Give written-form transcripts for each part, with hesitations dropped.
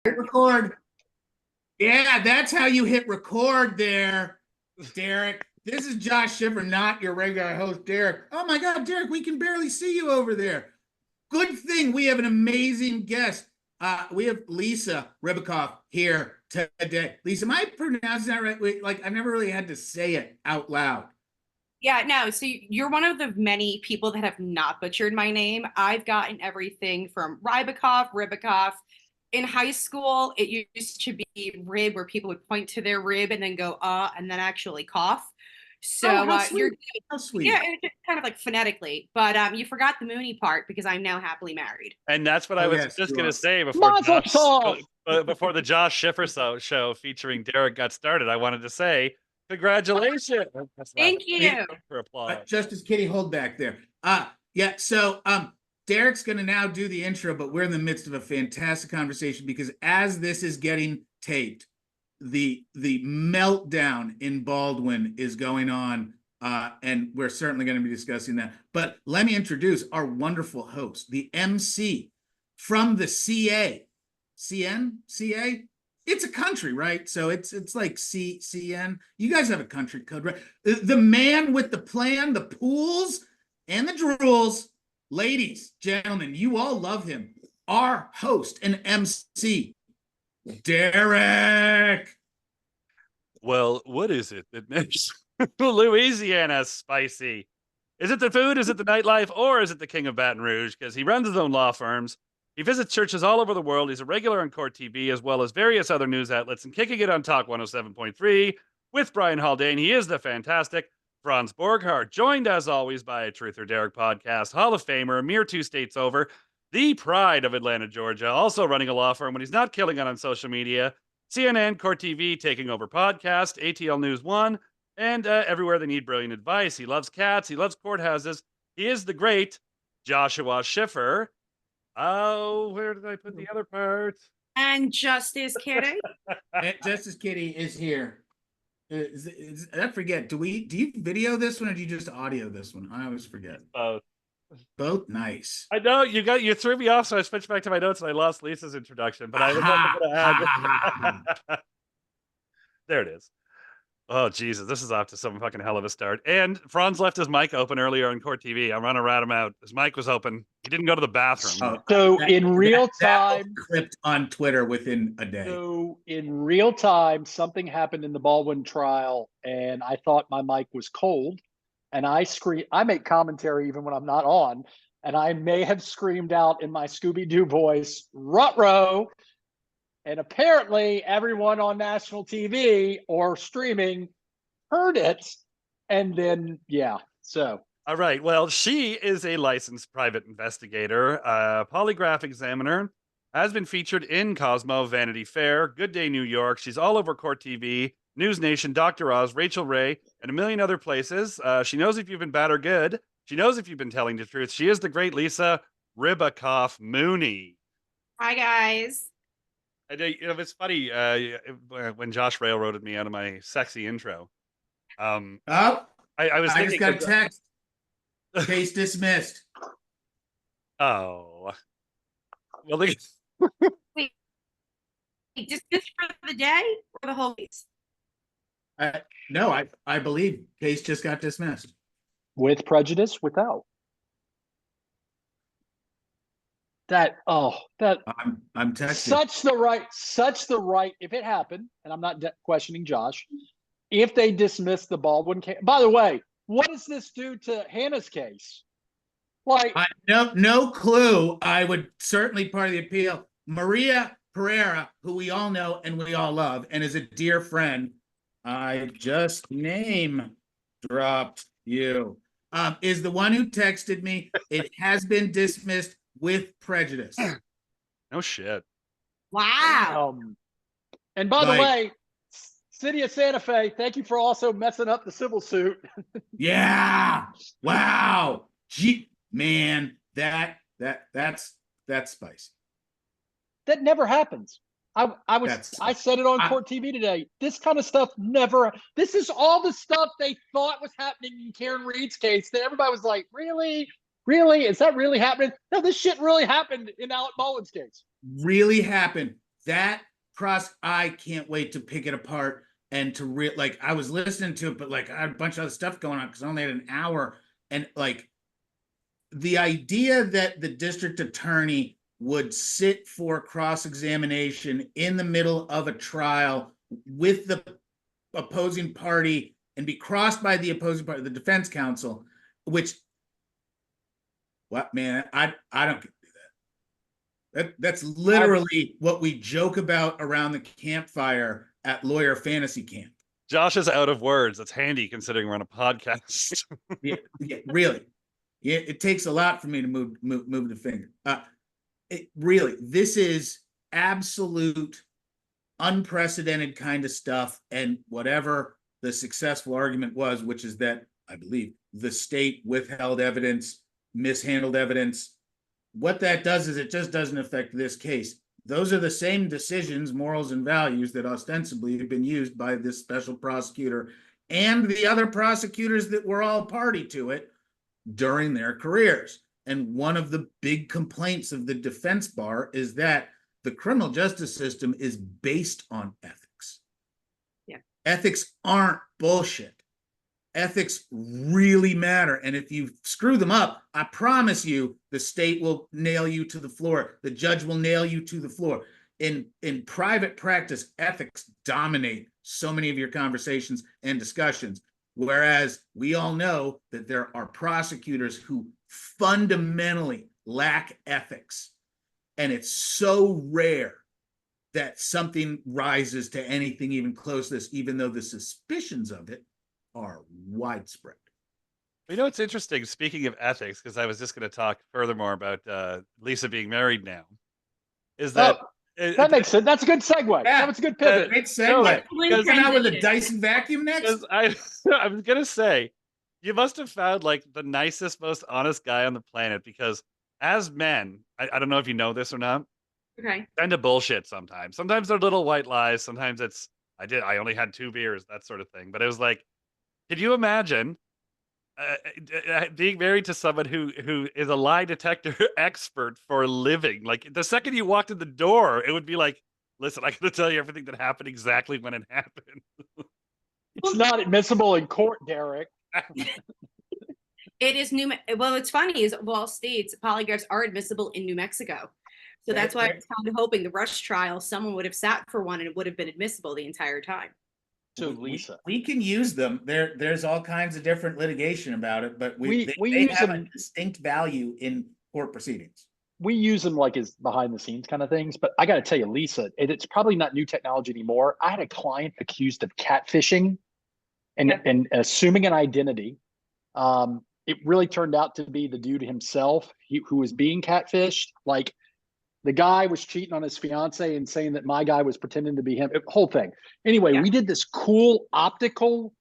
Hit record. Yeah, that's how you hit record there, Derek. This is Josh Schiffer, not your regular host, Derek. Oh my God, Derek, we can barely see you over there. Good thing we have an amazing guest. We have Lisa Ribacoff here today. Lisa, am I pronouncing that right? Wait, like, I've never really had to say it out loud. Yeah, no, so you're one of the many people that have not butchered my name. I've gotten everything from Ribacoff. In high school, it used to be rib, where people would point to their rib and then go, and then actually cough. So Oh, how sweet. you're, How sweet. yeah, it was just kind of like phonetically, but you forgot the Mooney part because I'm now happily married. And that's what I was yes, just you going are. to say Mazel tov! before the Josh Schiffer show featuring Derek got started. I wanted to say congratulations. Thank you. For applause. Justice Kitty, hold back there. Yeah, so Derek's going to now do the intro, but we're in the midst of a fantastic conversation because as this is getting taped, the meltdown in Baldwin is going on, and we're certainly going to be discussing that. But let me introduce our wonderful host, the MC from the CA. CA? It's a country, right? So it's like CN. You guys have a country code, right? The man with the plan, the pools, and the drools. Ladies, gentlemen, you all love him. Our host and MC, Derek. Well, what is it that makes Louisiana spicy? Is it the food? Is it the nightlife? Or is it the king of Baton Rouge? Because he runs his own law firms. He visits churches all over the world. He's a regular on Court TV, as well as various other news outlets, and kicking it on Talk 107.3 with Brian Haldane. He is the fantastic Franz Borghardt, joined as always by a Truth or Derek podcast, Hall of Famer, a mere 2 states over, the pride of Atlanta, Georgia, also running a law firm when he's not killing it on social media, CNN, Court TV, taking over podcast, ATL News 1, and everywhere they need brilliant advice. He loves cats. He loves courthouses. He is the great Joshua Schiffer. Oh, where did I put the other part? And Justice Kitty. Justice Kitty is here. I forget. Do you video this one or do you just audio this one? I always forget. Both. Both nice. I know you threw me off, so I switched back to my notes and I lost Lisa's introduction. But I was going to add. There it is. Oh, Jesus, this is off to some fucking hell of a start. And Franz left his mic open earlier on Court TV. I'm going to rat him out. His mic was open. He didn't go to the bathroom. So in real time, clipped on Twitter within a day. So in real time, something happened in the Baldwin trial, and I thought my mic was cold, and I make commentary even when I'm not on, and I may have screamed out in my Scooby-Doo voice, "Ruh-roh!" And apparently everyone on national TV or streaming heard it. And then, yeah, so. All right. Well, she is a licensed private investigator, a polygraph examiner, has been featured in Cosmo, Vanity Fair, Good Day New York. She's all over Court TV, News Nation, Dr. Oz, Rachel Ray, and a million other places. She knows if you've been bad or good. She knows if you've been telling the truth. She is the great Lisa Ribacoff-Mooney. Hi, guys. It's funny when Josh railroaded me out of my sexy intro. I was thinking, just got a text. Case dismissed. Oh, well, Wait, dismissed for the day or the whole case? No, I believe case just got dismissed. With prejudice, without. I'm texting. Such the right. If it happened, and I'm not questioning Josh, if they dismiss the Baldwin case. By the way, what does this do to Hannah's case? Like, no clue. I would certainly part of the appeal. Maria Pereira, who we all know and we all love, and is a dear friend. I just name dropped you. Is the one who texted me. It has been dismissed with prejudice. No shit. Wow. And by the way, City of Santa Fe, thank you for also messing up the civil suit. Yeah. Wow. Gee, man, that's spicy. That never happens. I said it on Court TV today. This kind of stuff never. This is all the stuff they thought was happening in Karen Reed's case. That everybody was like, really? Really? Is that really happening? No, this shit really happened in Alec Baldwin's case. Really happened. that I can't wait to pick it apart and to like, I was listening to it, but like I had a bunch of other stuff going on because I only had an hour. And like the idea that the district attorney would sit for cross-examination in the middle of a trial with the opposing party and be crossed by the opposing party, the defense counsel, which, what, man, I don't do that. That's literally what we joke about around the campfire at lawyer fantasy camp. Josh is out of words. That's handy considering we're on a podcast. Yeah, really. Yeah, it takes a lot for me to move the finger. Really, this is absolute unprecedented kind of stuff. And whatever the successful argument was, which is that I believe the state withheld evidence, mishandled evidence. What that does is it just doesn't affect this case. Those are the same decisions, morals, and values that ostensibly have been used by this special prosecutor and the other prosecutors that were all party to it during their careers. And one of the big complaints of the defense bar is that the criminal justice system is based on ethics. Yeah. Ethics aren't bullshit. Ethics really matter. And if you screw them up, I promise you, the state will nail you to the floor. The judge will nail you to the floor. In private practice, ethics dominate so many of your conversations and discussions. Whereas we all know that there are prosecutors who fundamentally lack ethics. And it's so rare that something rises to anything even close to this, even though the suspicions of it are widespread. You know, it's interesting, speaking of ethics, because I was just going to talk furthermore about Lisa being married now, is that... that makes sense. That's a good segue. Yeah, that was a good pivot. Great segue. No, Come out with a Dyson vacuum next? I was going to say, you must have found like the nicest, most honest guy on the planet, because as men, I don't know if you know this or not, Okay. tend to bullshit sometimes. Sometimes they're little white lies. Sometimes it's, I only had 2 beers, that sort of thing. But it was like, could you imagine being married to someone who is a lie detector expert for a living? Like the second you walked in the door, it would be like, listen, I got to tell you everything that happened exactly when it happened. It's not admissible in court, Derek. It is well, it's funny is all states polygraphs are admissible in New Mexico. So that's why I was kind of hoping the Rush trial, someone would have sat for one and it would have been admissible the entire time. So Lisa, we can use them. There's all kinds of different litigation about it, but they use have them, a distinct value in court proceedings. We use them like as behind the scenes kind of things. But I got to tell you, Lisa, it's probably not new technology anymore. I had a client accused of catfishing and assuming an identity. It really turned out to be the dude himself who was being catfished. Like, the guy was cheating on his fiance and saying that my guy was pretending to be him. Whole thing. Anyway, we did this cool optical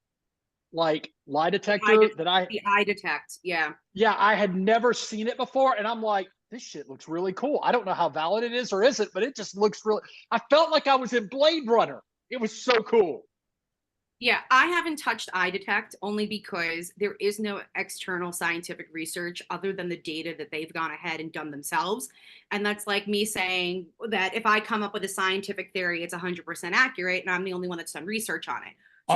like lie detector the eye detect. Yeah. Yeah, I had never seen it before. And I'm like, this shit looks really cool. I don't know how valid it is or isn't, but it just looks really, I felt like I was in Blade Runner. It was so cool. Yeah, I haven't touched eye detect only because there is no external scientific research other than the data that they've gone ahead and done themselves. And that's like me saying that if I come up with a scientific theory, it's 100% accurate, and I'm the only one that's done research on it. So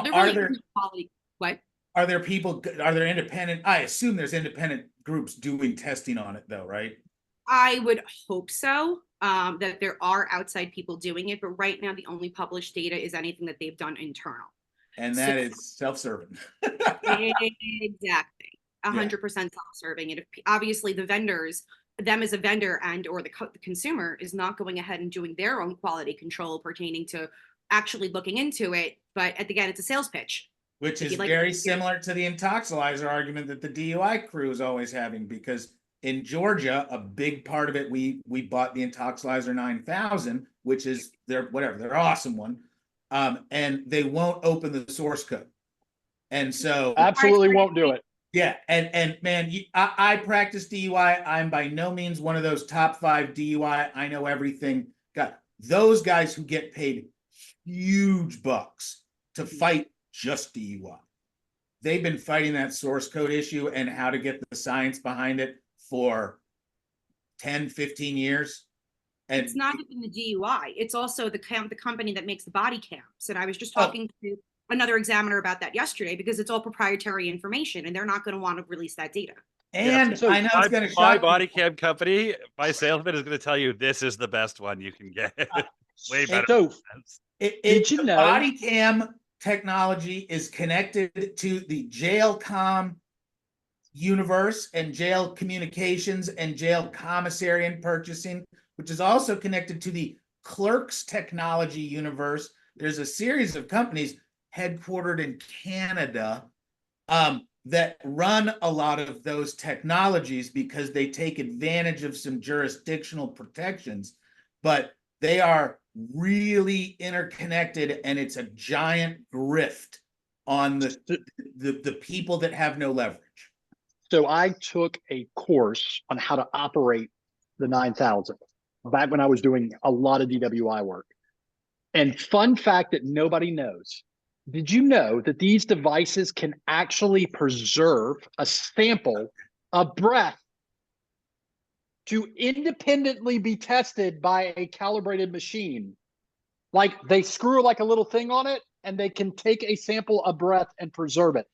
what? Are there independent, I assume there's independent groups doing testing on it though, right? I would hope so, that there are outside people doing it, but right now the only published data is anything that they've done internal. And that is self-serving. Exactly. 100% self-serving. And if, obviously the vendors, them as a vendor and or the consumer is not going ahead and doing their own quality control pertaining to actually looking into it. But again, it's a sales pitch. Which is very similar to the intoxilizer argument that the DUI crew is always having, because in Georgia, a big part of it, we bought the Intoxilizer 9000, which is their awesome one. And they won't open the source code. And so absolutely won't do it. Yeah. And man, I practice DUI. I'm by no means one of those top 5 DUI. I know everything. Got those guys who get paid huge bucks to fight just DUI. They've been fighting that source code issue and how to get the science behind it for 10, 15 years. And It's not even the DUI. It's also the company that makes the body cams. And I was just Oh. talking to another examiner about that yesterday because it's all proprietary information and they're not going to want to release that data. and so I know it's going to my shock body people. cam company, my salesman is going to tell you this is the best one you can get. Way better. So did you The know- body cam technology is connected to the jail comm universe and jail communications and jail commissary and purchasing, which is also connected to the clerks technology universe. There's a series of companies headquartered in Canada that run a lot of those technologies because they take advantage of some jurisdictional protections, but they are really interconnected, and it's a giant grift on the people that have no leverage. So I took a course on how to operate the 9000 back when I was doing a lot of DWI work. And fun fact that nobody knows, did you know that these devices can actually preserve a sample of breath to independently be tested by a calibrated machine? Like they screw like a little thing on it and they can take a sample of breath and preserve it.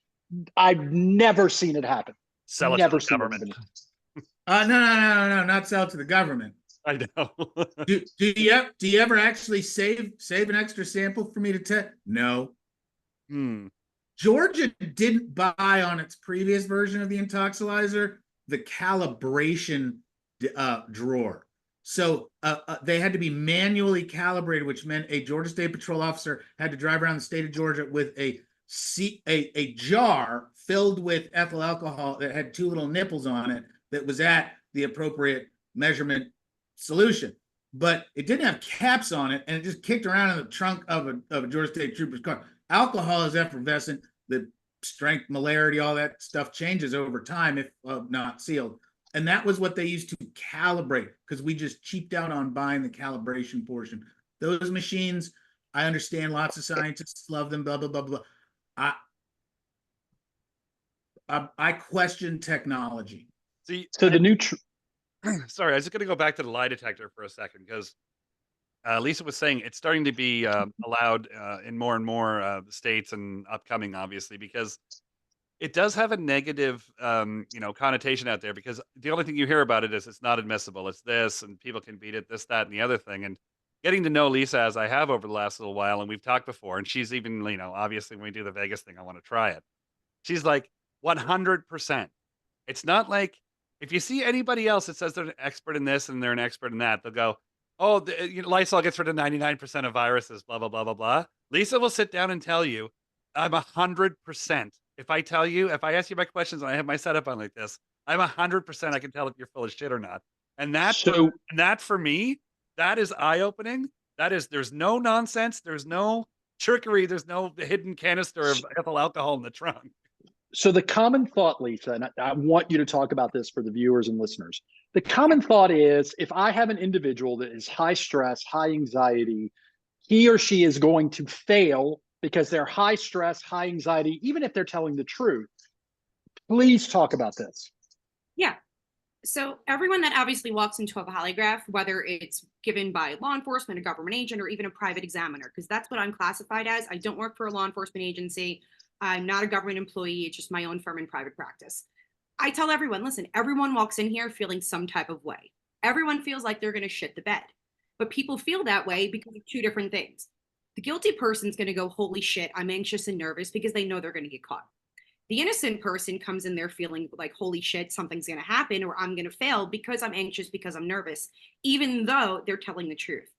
I've never seen it happen. Sell it Never to the seen government. No, not sell to the government. I know. Do you ever actually save an extra sample for me to test? No. Georgia didn't buy on its previous version of the Intoxilizer the calibration drawer. So they had to be manually calibrated, which meant a Georgia State Patrol officer had to drive around the state of Georgia with a jar filled with ethyl alcohol that had two little nipples on it that was at the appropriate measurement solution. But it didn't have caps on it, and it just kicked around in the trunk of a Georgia State Trooper's car. Alcohol is effervescent. The strength, molarity, all that stuff changes over time if not sealed. And that was what they used to calibrate, because we just cheaped out on buying the calibration portion. Those machines, I understand lots of scientists love them, blah, blah, blah, blah. I question technology. See, So the new sorry, I was just going to go back to the lie detector for a second, because Lisa was saying it's starting to be allowed in more and more states and upcoming, obviously, because it does have a negative, connotation out there, because the only thing you hear about it is it's not admissible. It's this, and people can beat it, this, that, and the other thing. And getting to know Lisa as I have over the last little while, and we've talked before, and she's even, obviously when we do the Vegas thing, I want to try it. She's like 100%. It's not like if you see anybody else that says they're an expert in this and they're an expert in that, they'll go, oh, Lysol gets rid of 99% of viruses, blah, blah, blah, blah, blah. Lisa will sit down and tell you, I'm 100%. If I ask you my questions and I have my setup on like this, I'm 100% I can tell if you're full of shit or not. And that for me, that is eye-opening. There's no nonsense. There's no trickery. There's no hidden canister of ethyl alcohol in the trunk. So the common thought, Lisa, and I want you to talk about this for the viewers and listeners. The common thought is, if I have an individual that is high stress, high anxiety, he or she is going to fail because they're high stress, high anxiety, even if they're telling the truth. Please talk about this. Yeah. So everyone that obviously walks into a polygraph, whether it's given by law enforcement, a government agent, or even a private examiner, because that's what I'm classified as. I don't work for a law enforcement agency. I'm not a government employee. It's just my own firm in private practice. I tell everyone, listen, everyone walks in here feeling some type of way. Everyone feels like they're going to shit the bed. But people feel that way because of two different things. The guilty person's going to go, holy shit, I'm anxious and nervous, because they know they're going to get caught. The innocent person comes in there feeling like, holy shit, something's going to happen, or I'm going to fail because I'm anxious, because I'm nervous, even though they're telling the truth.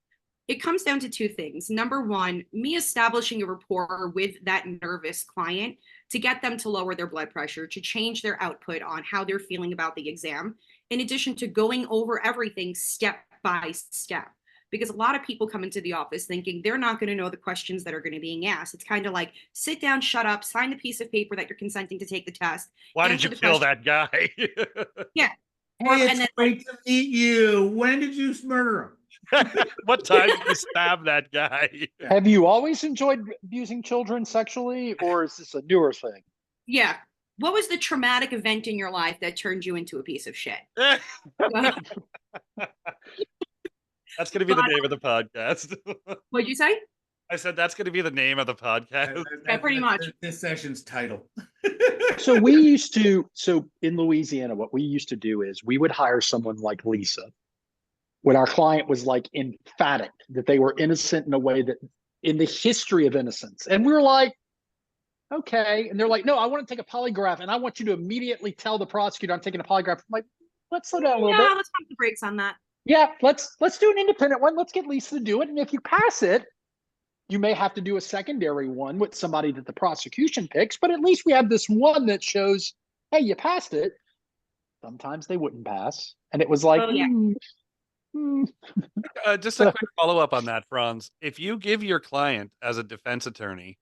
It comes down to two things. Number one, me establishing a rapport with that nervous client to get them to lower their blood pressure, to change their output on how they're feeling about the exam, in addition to going over everything step by step. Because a lot of people come into the office thinking they're not going to know the questions that are going to be asked. It's kind of like, sit down, shut up, sign the piece of paper that you're consenting to take the test. Why did you kill that guy? Yeah. Hey, it's great to meet you. When did you murder him? What time did you stab that guy? Have you always enjoyed abusing children sexually, or is this a newer thing? Yeah. What was the traumatic event in your life that turned you into a piece of shit? That's going to be the But- name of the podcast. What'd you say? I said that's going to be the name of the podcast. Yeah, pretty much. This session's title. So we used to, so in Louisiana, what we used to do is we would hire someone like Lisa when our client was like emphatic that they were innocent in a way that in the history of innocence. And we were like, okay. And they're like, no, I want to take a polygraph and I want you to immediately tell the prosecutor I'm taking a polygraph. I'm like, let's slow down a little Yeah, bit. let's pump the brakes on that. Yeah, let's do an independent one. Let's get Lisa to do it. And if you pass it, you may have to do a secondary one with somebody that the prosecution picks, but at least we have this one that shows, hey, you passed it. Sometimes they wouldn't pass. And it was like, Oh, yeah. Just a quick follow up on that, Franz. If you give your client as a defense attorney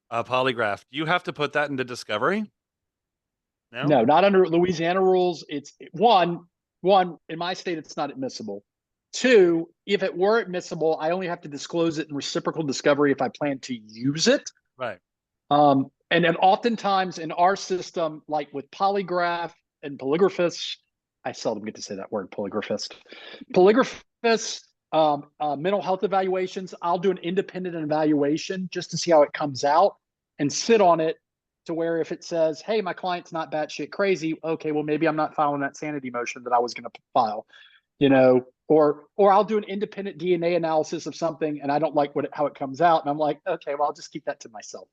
a polygraph, do you have to put that into discovery? No, not under Louisiana rules. It's one, in my state, it's not admissible. Two, if it were admissible, I only have to disclose it in reciprocal discovery if I plan to use it. Right. And then oftentimes in our system, like with polygraph and polygraphists, I seldom get to say that word, polygraphist. Polygraphists, mental health evaluations, I'll do an independent evaluation just to see how it comes out and sit on it to where if it says, hey, my client's not batshit crazy, okay, well, maybe I'm not filing that sanity motion that I was going to file, you know, or I'll do an independent DNA analysis of something and I don't like how it comes out. And I'm like, okay, well, I'll just keep that to myself.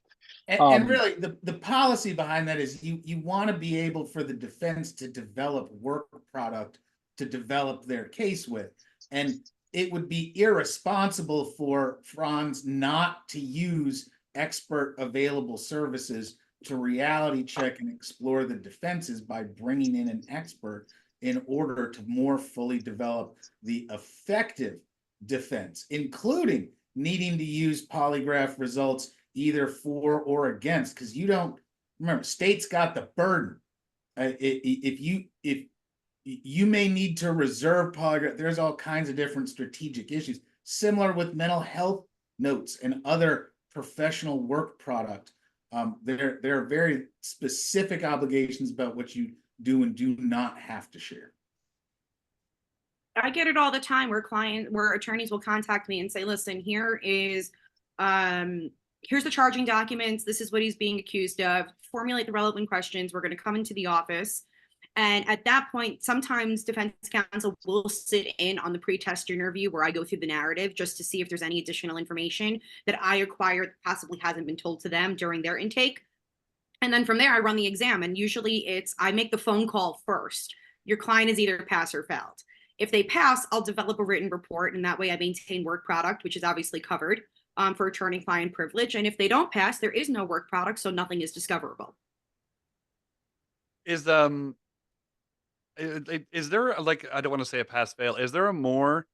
And really, the policy behind that is you want to be able for the defense to develop work product to develop their case with. And it would be irresponsible for Franz not to use expert available services to reality check and explore the defenses by bringing in an expert in order to more fully develop the effective defense, including needing to use polygraph results either for or against, because you don't remember, state's got the burden. If you may need to reserve polygraph, there's all kinds of different strategic issues, similar with mental health notes and other professional work product. There are very specific obligations about what you do and do not have to share. I get it all the time where attorneys will contact me and say, listen, here's the charging documents. This is what he's being accused of. Formulate the relevant questions. We're going to come into the office. And at that point, sometimes defense counsel will sit in on the pre-test interview where I go through the narrative just to see if there's any additional information that I acquired that possibly hasn't been told to them during their intake. And then from there, I run the exam. And usually I make the phone call first. Your client is either pass or failed. If they pass, I'll develop a written report. And that way I maintain work product, which is obviously covered for attorney-client privilege. And if they don't pass, there is no work product, so nothing is discoverable. Is there like, I don't want to say a pass fail, is there a more,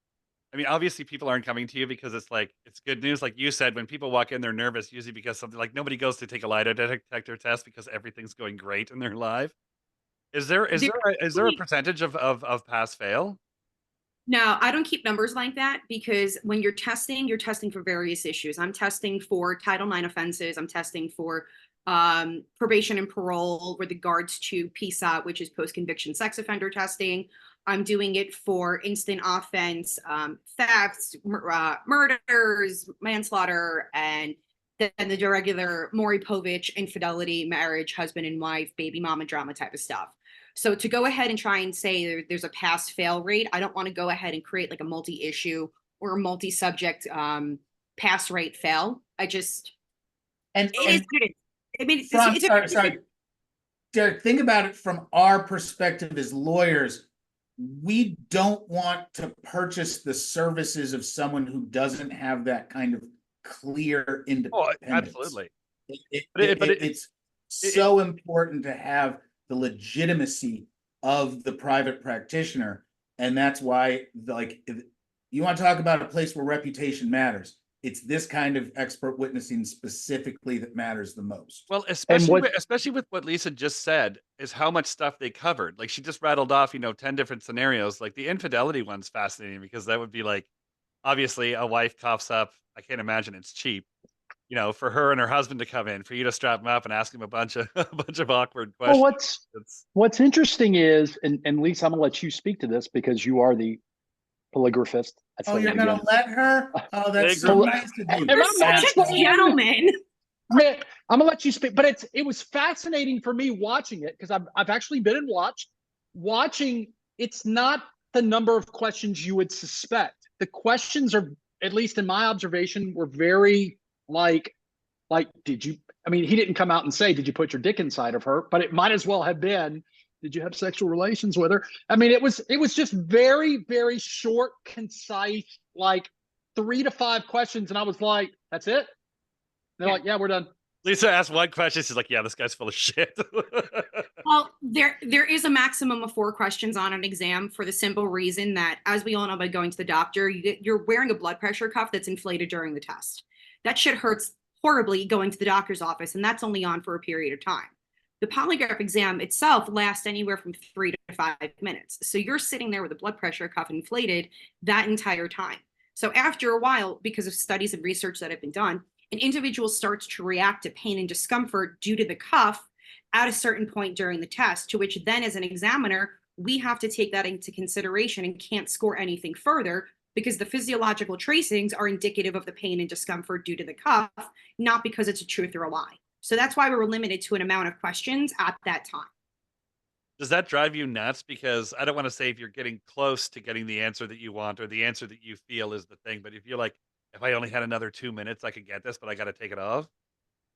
I mean, obviously people aren't coming to you because it's like, it's good news. Like you said, when people walk in, they're nervous, usually because something like nobody goes to take a lie detector test because everything's going great in their life. Is there a percentage of pass fail? No, I don't keep numbers like that because when you're testing for various issues. I'm testing for Title IX offenses. I'm testing for probation and parole with regards to PSOT, which is post-conviction sex offender testing. I'm doing it for instant offense, thefts, murders, manslaughter, and then the regular Maury Povich, infidelity, marriage, husband and wife, baby mama drama type of stuff. So to go ahead and try and say there's a pass fail rate, I don't want to go ahead and create like a multi-issue or a multi-subject pass rate fail. It is what it is. I mean, sorry. Derek, think about it from our perspective as lawyers. We don't want to purchase the services of someone who doesn't have that kind of clear independence. Oh, absolutely. It's so important to have the legitimacy of the private practitioner. And that's why, like, if you want to talk about a place where reputation matters, it's this kind of expert witnessing specifically that matters the most. Well, especially with what Lisa just said, is how much stuff they covered. Like she just rattled off, 10 different scenarios. Like the infidelity one's fascinating because that would be like, obviously a wife coughs up. I can't imagine it's cheap, for her and her husband to come in, for you to strap him up and ask him a bunch of awkward questions. Well, what's interesting is, and Lisa, I'm gonna let you speak to this because you are the polygraphist That's Oh, you're hilarious. gonna let her? Oh, that's so Well, nice of you. You're such a gentleman. Man, I'm gonna let you speak, but it was fascinating for me watching it because I've actually been and watching. It's not the number of questions you would suspect. The questions are, at least in my observation, were very like did you? I mean, he didn't come out and say, "Did you put your dick inside of her?" But it might as well have been, "Did you have sexual relations with her?" I mean, it was just very, very short, concise, like 3 to 5 questions, and I was like, "That's it." They're like, "Yeah, we're done." Lisa asked one question. She's like, "Yeah, this guy's full of shit." Well, there is a maximum of 4 questions on an exam for the simple reason that, as we all know by going to the doctor, you're wearing a blood pressure cuff that's inflated during the test. That shit hurts horribly going to the doctor's office, and that's only on for a period of time. The polygraph exam itself lasts anywhere from 3 to 5 minutes. So you're sitting there with a blood pressure cuff inflated that entire time. So after a while, because of studies and research that have been done, an individual starts to react to pain and discomfort due to the cuff at a certain point during the test, to which then as an examiner, we have to take that into consideration and can't score anything further because the physiological tracings are indicative of the pain and discomfort due to the cuff, not because it's a truth or a lie. So that's why we were limited to an amount of questions at that time. Does that drive you nuts? Because I don't want to say if you're getting close to getting the answer that you want or the answer that you feel is the thing, but if you're like, if I only had another 2 minutes, I could get this, but I got to take it off.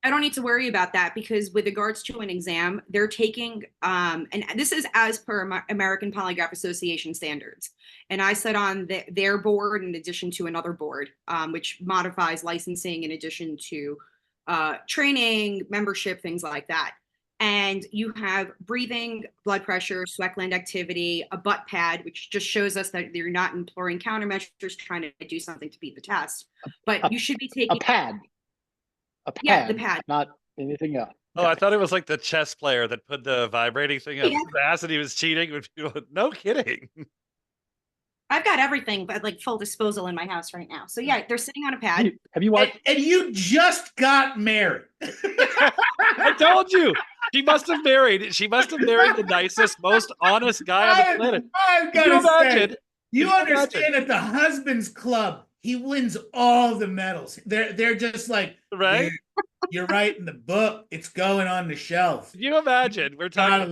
I don't need to worry about that because with regards to an exam, they're taking, and this is as per American Polygraph Association standards. And I sit on their board in addition to another board, which modifies licensing in addition to training, membership, things like that. And you have breathing, blood pressure, sweat gland activity, a butt pad, which just shows us that you're not employing countermeasures, trying to do something to beat the test. But you should be taking a pad. Yeah, the pad. Not anything else. Oh, I thought it was like the chess player that put the vibrating thing up his ass and he was cheating with people. No kidding. I've got everything, but like full disposal in my house right now. So yeah, they're sitting on a pad. Have you watched? And you just got married. I told you. She must have married the nicest, most honest guy on the planet. I've got to say, you understand at the husband's club, he wins all the medals. They're just like, right? You're writing the book. It's going on the shelf. Can you imagine? We're talking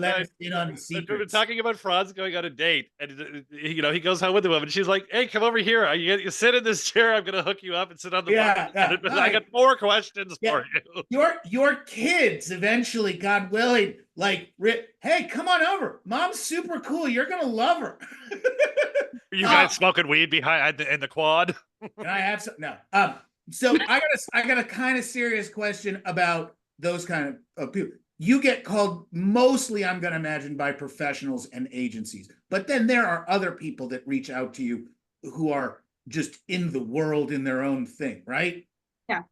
about Franz going on a date, and he goes home with the woman. She's like, "Hey, come over here. You sit in this chair. I'm gonna hook you up and sit on the bar." I got 4 questions for you. Your kids eventually, God willing, like, hey, come on over. Mom's super cool. You're gonna love her. You guys smoking weed behind in the quad? Can I have some? No. So I got a kind of serious question about those kind of people. You get called mostly, I'm going to imagine, by professionals and agencies, but then there are other people that reach out to you who are just in the world in their own thing, right? Yeah.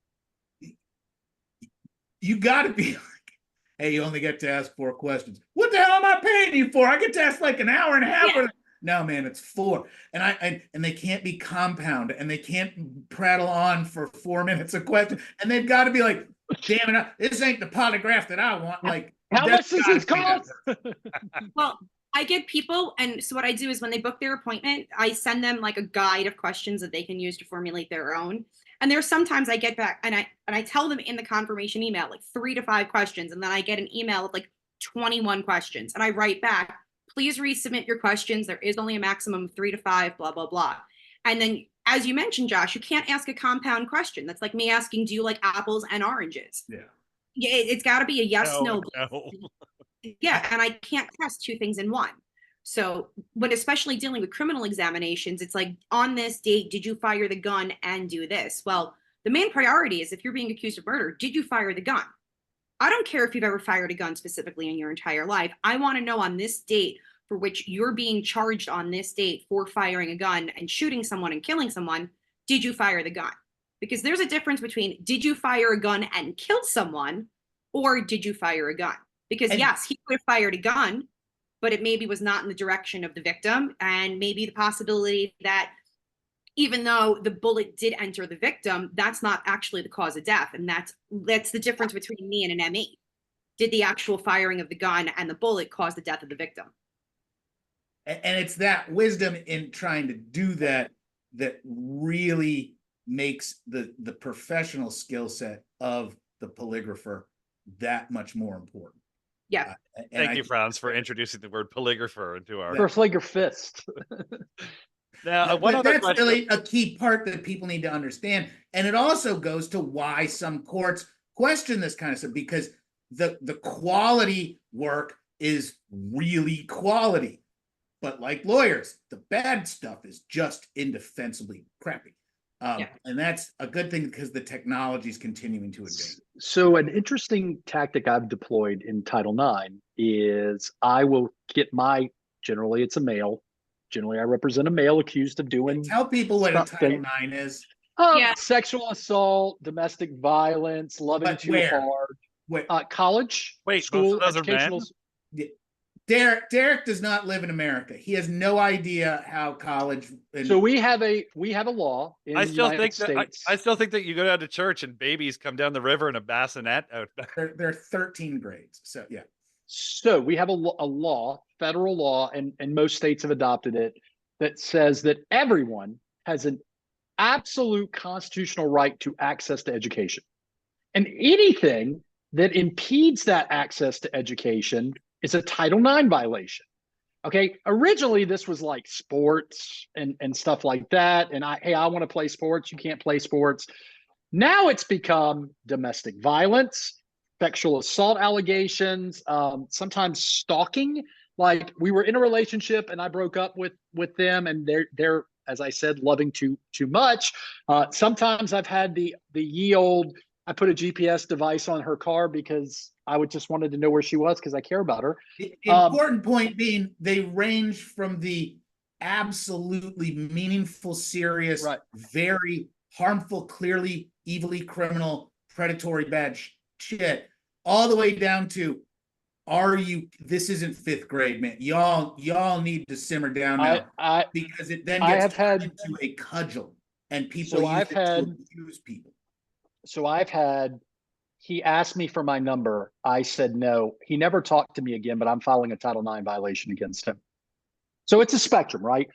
You got to be like, hey, you only get to ask 4 questions. What the hell am I paying you for? I get to ask like an hour and a half. Yeah. No, man, it's 4. And they can't be compound and they can't prattle on for 4 minutes a question. And they've got to be like, damn it, this ain't the polygraph that I want. Like, how much does this cost? Well, I get people, and so what I do is when they book their appointment, I send them like a guide of questions that they can use to formulate their own. And there's sometimes I get back and I tell them in the confirmation email like 3 to 5 questions, and then I get an email with like 21 questions, and I write back, please resubmit your questions. There is only a maximum of 3 to 5, blah, blah, blah. And then, as you mentioned, Josh, you can't ask a compound question. That's like me asking, do you like apples and oranges? Yeah. It's got to be a yes, no. Yeah, No. and I can't test 2 things in one. So when especially dealing with criminal examinations, it's like, on this date, did you fire the gun and do this? Well, the main priority is if you're being accused of murder, did you fire the gun? I don't care if you've ever fired a gun specifically in your entire life. I want to know on this date for which you're being charged on this date for firing a gun and shooting someone and killing someone, did you fire the gun? Because there's a difference between did you fire a gun and kill someone or did you fire a gun? Because yes, he could have fired a gun, but it maybe was not in the direction of the victim, and maybe the possibility that even though the bullet did enter the victim, that's not actually the cause of death. And that's the difference between me and an ME. Did the actual firing of the gun and the bullet cause the death of the victim? And it's that wisdom in trying to do that that really makes the professional skill set of the polygrapher that much more important. Yeah. Thank you, Franz, for introducing the word polygrapher into our. Polygraphist. Now, one But other that's question. really a key part that people need to understand. And it also goes to why some courts question this kind of stuff, because the quality work is really quality. But like lawyers, the bad stuff is just indefensibly crappy. And that's a good thing because the technology is continuing to advance. So an interesting tactic I've deployed in Title IX is I will get generally it's a male. Generally, I represent a male accused of doing. Tell people what a Title IX is. Sexual assault, domestic violence, loving too hard. College, school, educational. Derek does not live in America. He has no idea how college. So we have a law in the United States. I still think that you go down to church and babies come down the river in a bassinet. They're 13 grades. So yeah. So we have a law, federal law, and most states have adopted it, that says that everyone has an absolute constitutional right to access to education. And anything that impedes that access to education is a Title IX violation. Okay. Originally, this was like sports and stuff like that. And I want to play sports. You can't play sports. Now it's become domestic violence, sexual assault allegations, sometimes stalking. Like we were in a relationship and I broke up with them, and they're as I said, loving too much. Sometimes I've had the ye old, I put a GPS device on her car because I just wanted to know where she was because I care about her. The important point being they range from the absolutely meaningful, serious, very harmful, clearly evilly criminal, predatory bad shit, all the way down to, this isn't fifth grade, man. Y'all need to simmer down now, because it then gets turned into a cudgel and people use it to abuse people. So he asked me for my number. I said no. He never talked to me again, but I'm filing a Title IX violation against him. So it's a spectrum, right?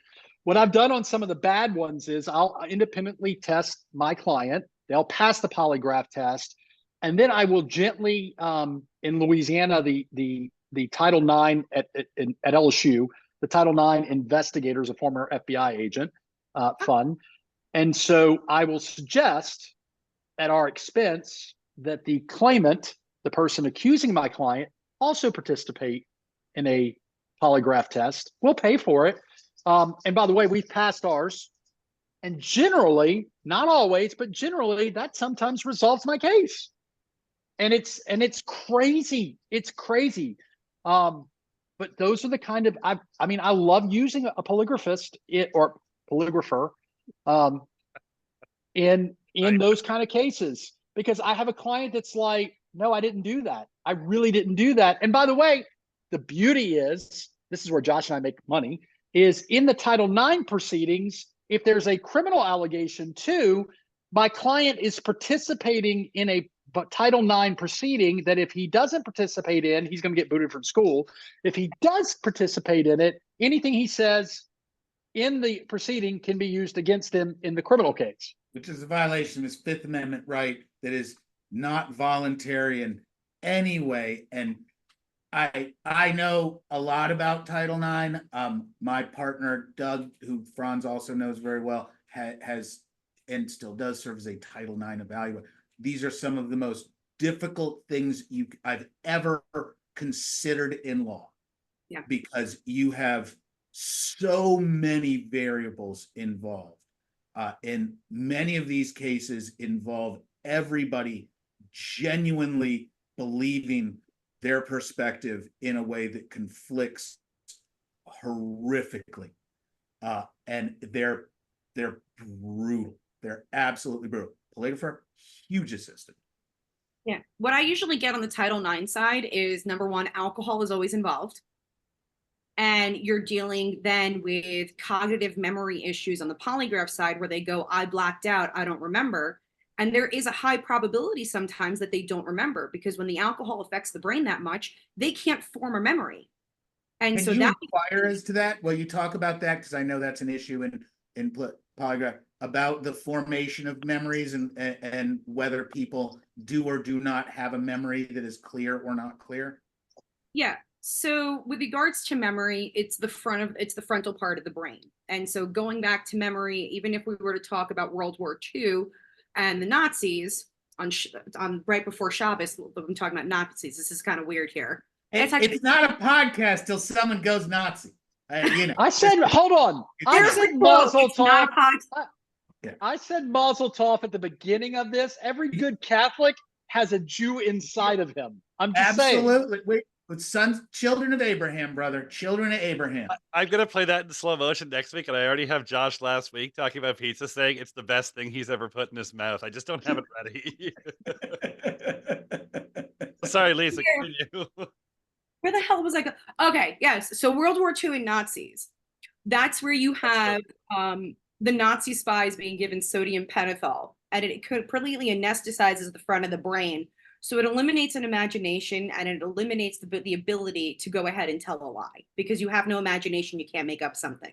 What I've done on some of the bad ones is I'll independently test my client. They'll pass the polygraph test. And then I will gently, in Louisiana, the Title IX at LSU, the Title IX investigator is a former FBI agent, fun. And so I will suggest at our expense that the claimant, the person accusing my client, also participate in a polygraph test. We'll pay for it. And by the way, we've passed ours. And generally, not always, but generally, that sometimes resolves my case. And it's crazy. It's crazy. But those are the kind of, I love using a polygraphist or polygrapher in those kind of cases, because I have a client that's like, no, I didn't do that. I really didn't do that. And by the way, the beauty is, this is where Josh and I make money, is in the Title IX proceedings, if there's a criminal allegation too, my client is participating in a Title IX proceeding that if he doesn't participate in, he's going to get booted from school. If he does participate in it, anything he says in the proceeding can be used against him in the criminal case. Which is a violation of his Fifth Amendment right that is not voluntary in any way. And I know a lot about Title IX. My partner, Doug, who Franz also knows very well, has and still does serve as a Title IX evaluator. These are some of the most difficult things I've ever considered in law. Yeah. Because you have so many variables involved. And many of these cases involve everybody genuinely believing their perspective in a way that conflicts horrifically. And they're brutal. They're absolutely brutal. Polygrapher, huge assistant. Yeah. What I usually get on the Title IX side is, number one, alcohol is always involved. And you're dealing then with cognitive memory issues on the polygraph side where they go, I blacked out, I don't remember. And there is a high probability sometimes that they don't remember, because when the alcohol affects the brain that much, they can't form a memory. And so you that inquire as to that? Well, you talk about that because I know that's an issue in Polygraph, about the formation of memories and whether people do or do not have a memory that is clear or not clear? Yeah. So with regards to memory, it's the frontal part of the brain. And so going back to memory, even if we were to talk about World War II and the Nazis on right before Shabbos, I'm talking about Nazis. This is kind of weird here. It's not a podcast till someone goes Nazi. I said, hold on. I said Mazel Tov. I said Mazel Tov at the beginning of this. Every good Catholic has a Jew inside of him. I'm just saying. Absolutely. Wait, sons, children of Abraham, brother, children of Abraham. I'm gonna play that in slow motion next week, and I already have Josh last week talking about pizza, saying it's the best thing he's ever put in his mouth. I just don't have it ready. Sorry, Lisa. Continue. Where the hell was I going? Okay, yes. So World War II and Nazis. That's where you have the Nazi spies being given sodium pentothal, and it completely anesthetizes the front of the brain. So it eliminates an imagination, and it eliminates the ability to go ahead and tell a lie, because you have no imagination. You can't make up something.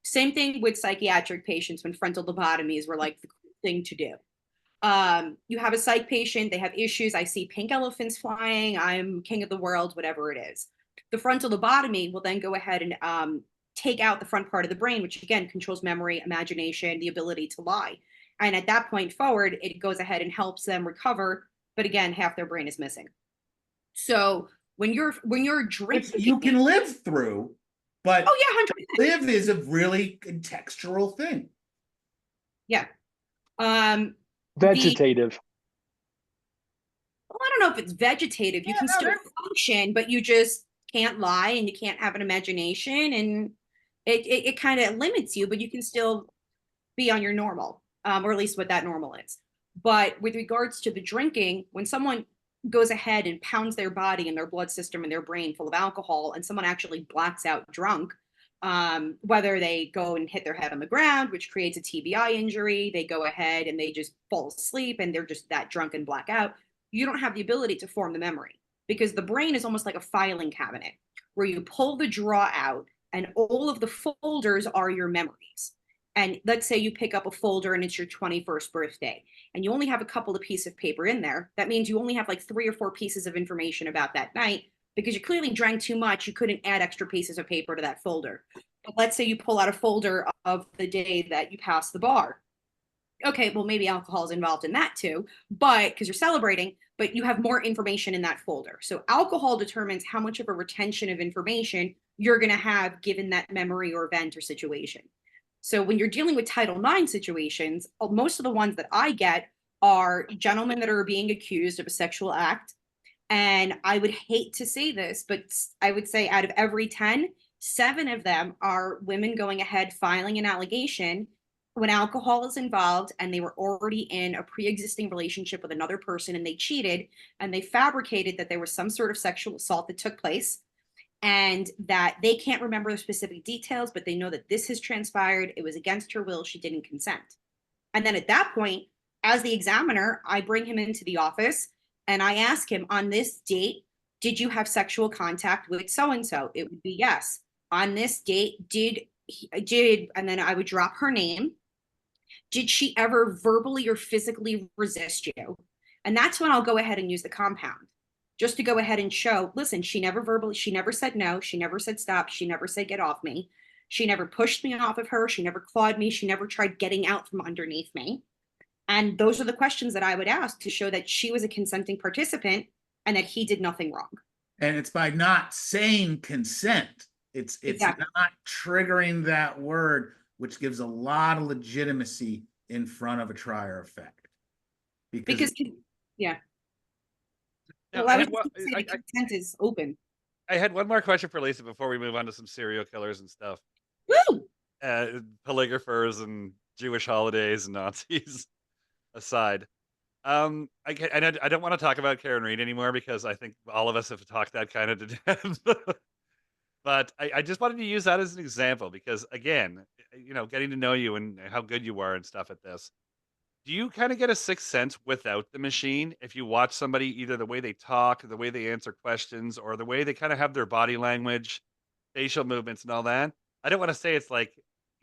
Same thing with psychiatric patients when frontal lobotomies were like the cool thing to do. You have a psych patient, they have issues. I see pink elephants flying. I'm king of the world, whatever it is. The frontal lobotomy will then go ahead and take out the front part of the brain, which again controls memory, imagination, the ability to lie. And at that point forward, it goes ahead and helps them recover. But again, half their brain is missing. So when you're drinking, you can live through, but oh yeah, 100%. Live is a really contextual thing. Yeah. Vegetative. Well, I don't know if it's vegetative. You can still function, but you just can't lie and you can't have an imagination, and it kind of limits you, but you can still be on your normal, or at least what that normal is. But with regards to the drinking, when someone goes ahead and pounds their body and their blood system and their brain full of alcohol, and someone actually blacks out drunk, whether they go and hit their head on the ground, which creates a TBI injury, they go ahead and they just fall asleep and they're just that drunk and black out, you don't have the ability to form the memory, because the brain is almost like a filing cabinet where you pull the drawer out and all of the folders are your memories. And let's say you pick up a folder and it's your 21st birthday and you only have a couple of pieces of paper in there. That means you only have like 3 or 4 pieces of information about that night, because you clearly drank too much. You couldn't add extra pieces of paper to that folder. But let's say you pull out a folder of the day that you passed the bar. Okay, well, maybe alcohol is involved in that too, but because you're celebrating, but you have more information in that folder. So alcohol determines how much of a retention of information you're going to have given that memory or event or situation. So when you're dealing with Title IX situations, most of the ones that I get are gentlemen that are being accused of a sexual act. And I would hate to say this, but I would say out of every 10, 7 of them are women going ahead filing an allegation when alcohol is involved and they were already in a pre-existing relationship with another person and they cheated and they fabricated that there was some sort of sexual assault that took place, and that they can't remember the specific details, but they know that this has transpired. It was against her will. She didn't consent. And then at that point, as the examiner, I bring him into the office and I ask him, on this date, did you have sexual contact with so-and-so? It would be yes. On this date, did, and then I would drop her name. Did she ever verbally or physically resist you? And that's when I'll go ahead and use the compound, just to go ahead and show, listen, she never said no. She never said stop. She never said get off me. She never pushed me off of her. She never clawed me. She never tried getting out from underneath me. And those are the questions that I would ask to show that she was a consenting participant and that he did nothing wrong. And it's by not saying consent. It's exactly. Not triggering that word, which gives a lot of legitimacy in front of a trier of fact. Because yeah. Now, well, consent is open. I had one more question for Lisa before we move on to some serial killers and stuff. Woo! Polygraphers and Jewish holidays and Nazis aside. I don't want to talk about Karen Reed anymore because I think all of us have talked that kind of to death. But I just wanted to use that as an example because, again, getting to know you and how good you are and stuff at this. Do you kind of get a sixth sense without the machine if you watch somebody, either the way they talk, the way they answer questions, or the way they kind of have their body language, facial movements and all that? I don't want to say it's like,